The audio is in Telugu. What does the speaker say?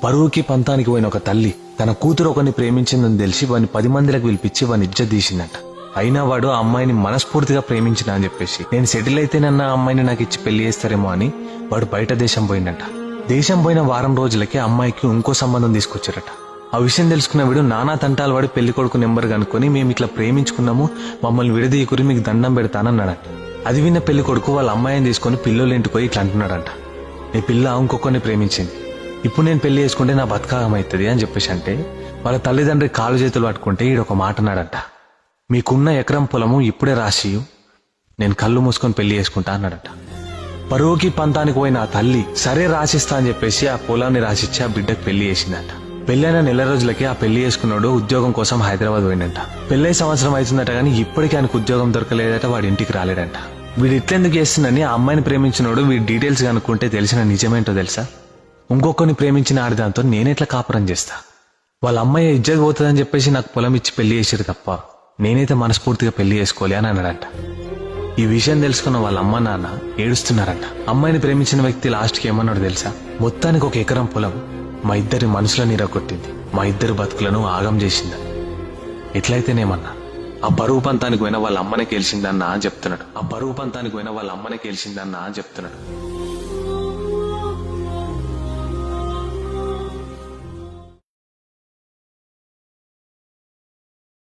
పరువుకి పంతానికి పోయిన ఒక తల్లి తన కూతురు ఒకరిని ప్రేమించిందని తెలిసి వాడిని 10 మందిలకు పిలిపించి వాడిని ఇజ్జత్ తీసిందంట. అయినా వాడు ఆ అమ్మాయిని మనస్ఫూర్తిగా ప్రేమించిన అని చెప్పేసి నేను సెటిల్ అయితేనన్న ఆ అమ్మాయిని నాకు ఇచ్చి పెళ్లి చేస్తారేమో అని వాడు బయట దేశం పోయిందంట. దేశం పోయిన వారం రోజులకి అమ్మాయికి ఇంకో సంబంధం తీసుకొచ్చారట. ఆ విషయం తెలుసుకున్న వీడు నానా తంటాలు వాడి పెళ్లి కొడుకు నెంబర్ కనుక్కొని మేము ఇట్లా ప్రేమించుకున్నాము, మమ్మల్ని విడదీయకురి మీకు దండం పెడతానన్నాడంట. అది విన్న పెళ్లి కొడుకు వాళ్ళ అమ్మాయిని తీసుకొని పిల్లలు ఇంటికి పోయి ఇట్లా అంటున్నాడంట, నీ పిల్ల ఇంకొకరిని ప్రేమించింది, ఇప్పుడు నేను పెళ్లి చేసుకుంటే నా బతకాగమవుతుంది అని చెప్పేసి అంటే వాళ్ళ తల్లిదండ్రి కాలు చేతులు పట్టుకుంటే ఈడొక మాట అన్నాడంట, మీకున్న ఎకరం పొలము ఇప్పుడే రాసి నేను కళ్ళు మూసుకొని పెళ్లి చేసుకుంటా అన్నాడట. పరువుకి పంతానికి పోయిన ఆ తల్లి సరే రాసిస్తా అని చెప్పేసి ఆ పొలాన్ని రాసిచ్చి ఆ బిడ్డకు పెళ్లి చేసిందట. పెళ్ళైన నెల రోజులకి ఆ పెళ్లి చేసుకున్నాడు ఉద్యోగం కోసం హైదరాబాద్ పోయిందంట. పెళ్ళై సంవత్సరం అవుతుందట కానీ ఇప్పటికీ ఆయనకు ఉద్యోగం దొరకలేదట, వాడి ఇంటికి రాలేడంట. వీడు ఇట్లెందుకు చేస్తుందని ఆ అమ్మాయిని ప్రేమించినోడు వీడి డీటెయిల్స్ కనుక్కుంటే తెలిసిన నిజమేంటో తెలుసా, ఇంకొకరిని ప్రేమించిన ఆడదాంతో నేనెట్లా కాపురం చేస్తా, వాళ్ళ అమ్మాయి ఇజ్జత్ పోతుందని చెప్పేసి నాకు పొలం ఇచ్చి పెళ్లి చేసారు తప్ప నేనైతే మనస్ఫూర్తిగా పెళ్లి చేసుకోలే అని అన్నాడంట. ఈ విషయం తెలుసుకున్న వాళ్ళ అమ్మ నాన్న ఏడుస్తున్నారంట. అమ్మాయిని ప్రేమించిన వ్యక్తి లాస్ట్కి ఏమన్నాడు తెలుసా, మొత్తానికి ఒక ఎకరం పొలం మా ఇద్దరి మనసులను ఇరగొట్టింది, మా ఇద్దరు బతుకులను ఆగం చేసిందని. ఎట్లయితేనేమన్నా ఆ పరువు పంతానికి పోయిన వాళ్ళ అమ్మనే గెలిచిందన్నా అని చెప్తున్నాడు.